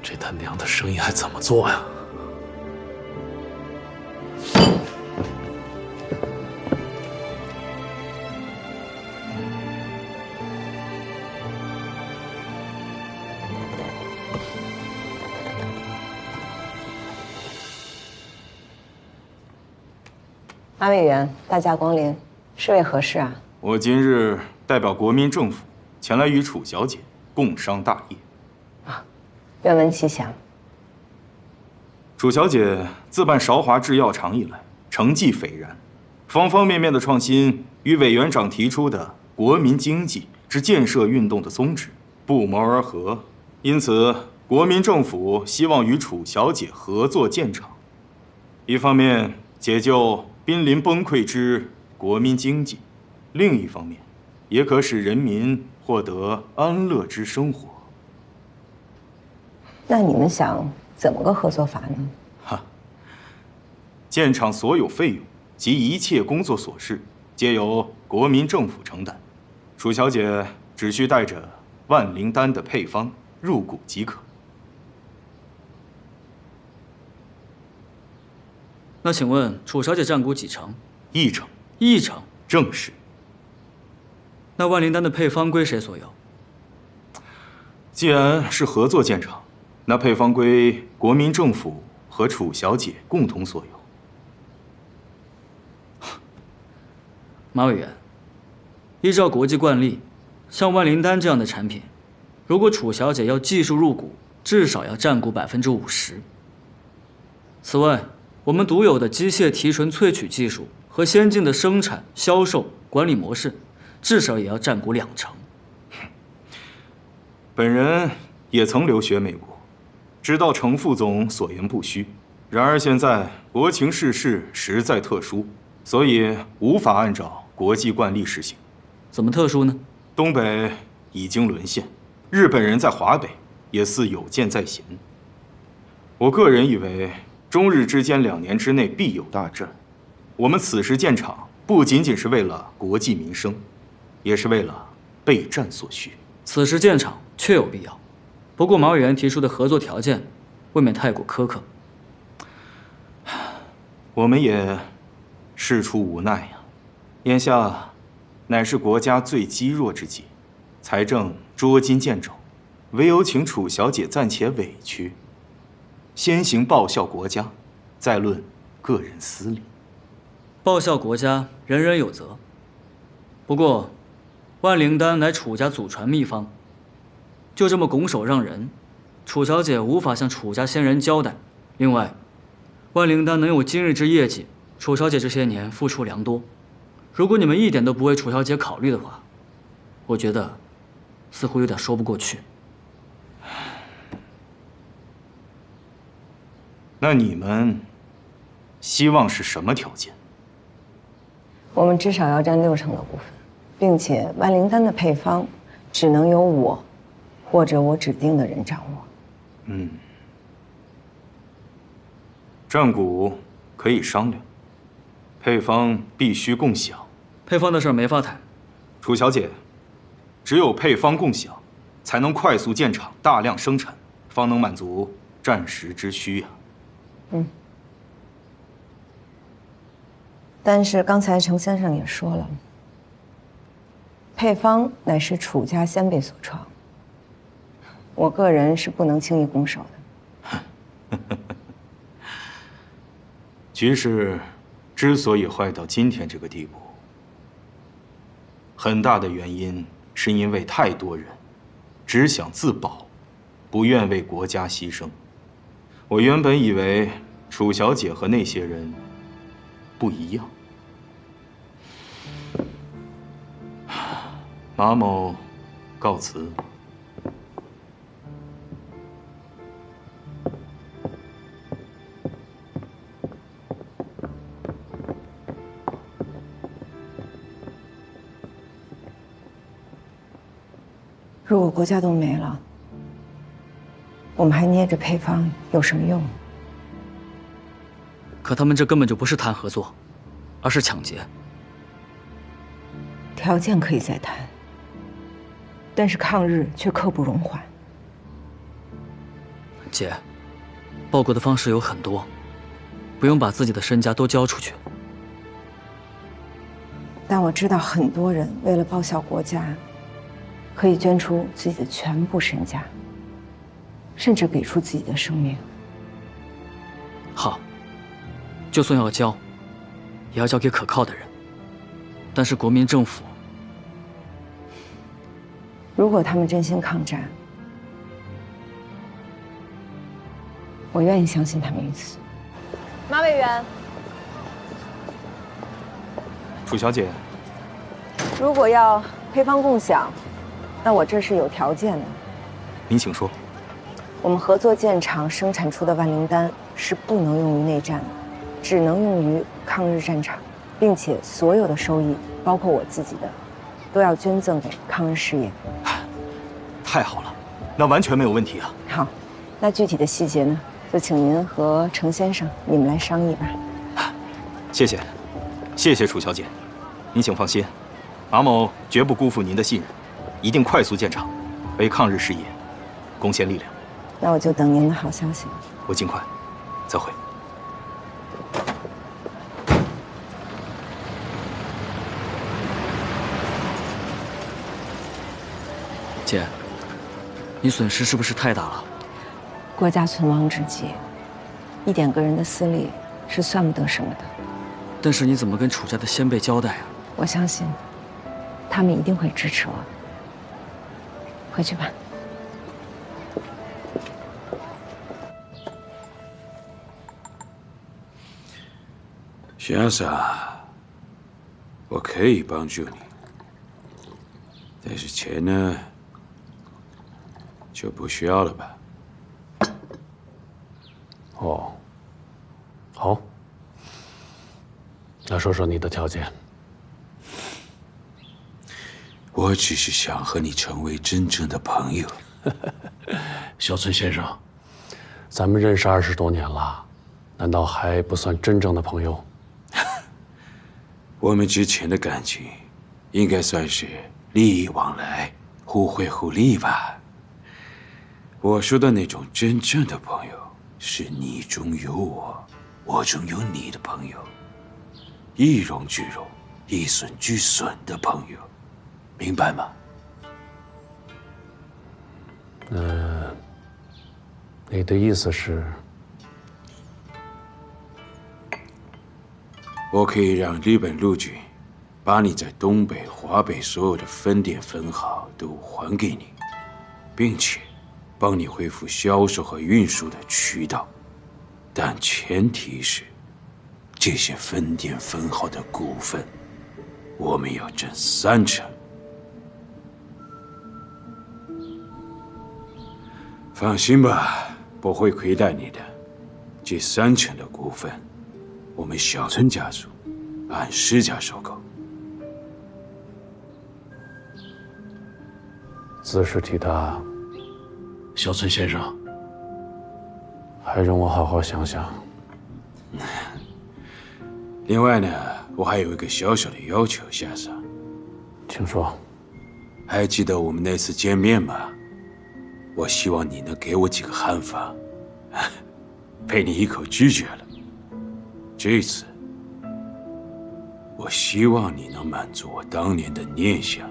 这他娘的生意还怎么做呀？马委员，大驾光临，是为何事啊？我今日代表国民政府前来与楚小姐共商大业。愿闻其详。楚小姐自办韶华制药厂以来，成绩斐然，方方面面的创新与委员长提出的国民经济之建设运动的宗旨不谋而合。因此，国民政府希望与楚小姐合作建厂，一方面解救濒临崩溃之国民经济，另一方面，也可使人民获得安乐之生活。那你们想怎么个合作法呢？建厂所有费用及一切工作琐事，皆由国民政府承担。楚小姐只需带着万灵丹的配方入股即可。那请问楚小姐占股几成？1成。1成，正是。那万灵丹的配方归谁所有？既然是合作建厂，那配方归国民政府和楚小姐共同所有。马委员，依照国际惯例，像万灵丹这样的产品，如果楚小姐要技术入股，至少要占股50%。此外，我们独有的机械提纯萃取技术和先进的生产、销售、管理模式，至少也要占股2成。本人也曾留学美国，知道程副总所言不虚。然而现在国情世事实在特殊，所以无法按照国际惯例实行。怎么特殊呢？东北已经沦陷，日本人在华北也似有箭在弦。我个人以为，中日之间2年之内必有大战。我们此时建厂，不仅仅是为了国计民生，也是为了备战所需。此时建厂确有必要，不过马委员提出的合作条件，未免太过苛刻。我们也事出无奈呀。眼下乃是国家最积弱之际，财政捉襟见肘，唯有请楚小姐暂且委屈，先行报效国家，再论个人私利。报效国家，人人有责。不过，万灵丹乃楚家祖传秘方，就这么拱手让人，楚小姐无法向楚家先人交代。另外，万灵丹能有今日之业绩，楚小姐这些年付出良多。如果你们一点都不为楚小姐考虑的话，我觉得似乎有点说不过去。那你们希望是什么条件？我们至少要占60%的股份，并且万灵丹的配方只能由我或者我指定的人掌握。占股可以商量，配方必须共享。配方的事没法谈。楚小姐，只有配方共享，才能快速建厂、大量生产，方能满足战时之需呀。但是刚才程先生也说了，配方乃是楚家先辈所创，我个人是不能轻易拱手的。局势之所以坏到今天这个地步，很大的原因是因为太多人只想自保，不愿为国家牺牲。我原本以为楚小姐和那些人不一样。马某告辞。如果国家都没了，我们还捏着配方有什么用？可他们这根本就不是谈合作，而是抢劫。条件可以再谈，但是抗日却刻不容缓。姐，报国的方式有很多，不用把自己的身家都交出去。但我知道很多人为了报效国家，可以捐出自己的全部身家，甚至给出自己的生命。好，就算要交，也要交给可靠的人。但是国民政府，如果他们真心抗战，我愿意相信他们一次。马委员，楚小姐，如果要配方共享，那我这是有条件的。您请说。我们合作建厂生产出的万灵丹是不能用于内战的，只能用于抗日战场，并且所有的收益，包括我自己的，都要捐赠给抗日事业。太好了，那完全没有问题啊。好，那具体的细节呢，就请您和程先生你们来商议吧。谢谢，谢谢楚小姐，您请放心，马某绝不辜负您的信任，一定快速建厂，为抗日事业贡献力量。那我就等您的好消息了。我尽快，再会。姐，你损失是不是太大了？国家存亡之际，一点个人的私利是算不得什么的。但是你怎么跟楚家的先辈交代啊？我相信，他们一定会支持我。回去吧。先生，我可以帮助你，但是钱呢，就不需要了吧？哦，好，那说说你的条件。我只是想和你成为真正的朋友。小崔先生，咱们认识20多年了，难道还不算真正的朋友？我们之前的感情，应该算是利益往来，互惠互利吧。我说的那种真正的朋友，是你中有我，我中有你的朋友，一荣俱荣，一损俱损的朋友，明白吗？你的意思是？我可以让日本陆军把你在东北、华北所有的分店分号都还给你，并且帮你恢复销售和运输的渠道，但前提是这些分店分号的股份我们要占30%。放心吧，不会亏待你的。这30%的股份，我们小村家族按市价收购。姿势体大，小村先生，还容我好好想想。另外呢，我还有一个小小的要求，夏桑，请说。还记得我们那次见面吗？我希望你能给我几个汉方，被你一口拒绝了。这次，我希望你能满足我当年的念想。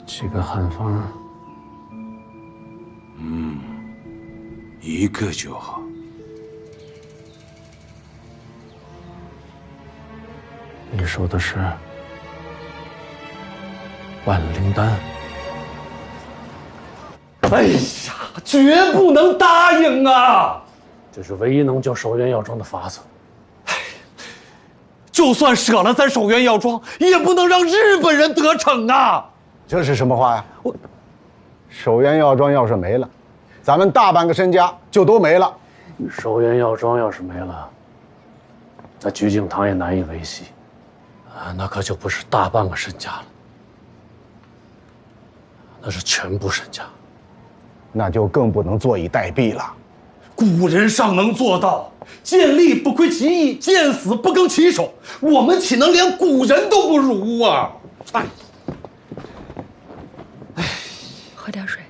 几个汉方？一个就好。你说的是万灵丹？哎呀，绝不能答应啊！这是唯一能救守元药庄的法子。就算舍了咱守元药庄，也不能让日本人得逞啊！这是什么话呀？守元药庄要是没了，咱们大半个身家就都没了。守元药庄要是没了，那菊景堂也难以维系，那可就不是大半个身家了，那是全部身家。那就更不能坐以待毙了。古人尚能做到，见利不亏其义，见死不更其手。我们岂能连古人都不如啊！喝点水。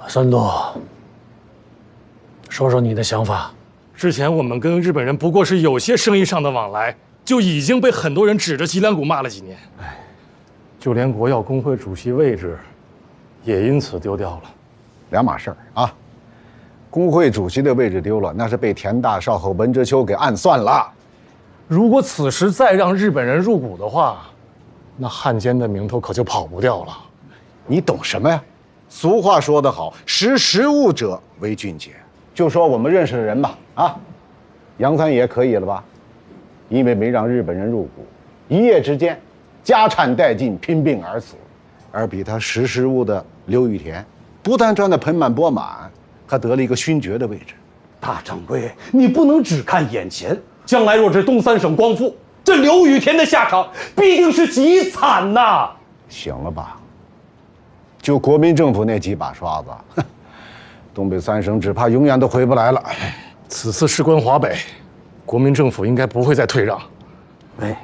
三多，说说你的想法。之前我们跟日本人不过是有些生意上的往来，就已经被很多人指着脊梁骨骂了几年。就连国药工会主席位置，也因此丢掉了。两码事儿啊！工会主席的位置丢了，那是被田大少和文哲秋给暗算了。如果此时再让日本人入股的话，那汉奸的名头可就跑不掉了。你懂什么呀？俗话说得好，识时务者为俊杰。就说我们认识的人吧，啊，杨三爷可以了吧？因为没让日本人入股，一夜之间家产殆尽，拼病而死。而比他识时务的刘玉田，不但赚得盆满钵满，还得了一个勋爵的位置。大掌柜，你不能只看眼前，将来若这东三省光复，这刘雨田的下场必定是极惨呐！行了吧？就国民政府那几把刷子，东北三省只怕永远都回不来了。此次事关华北，国民政府应该不会再退让。哎。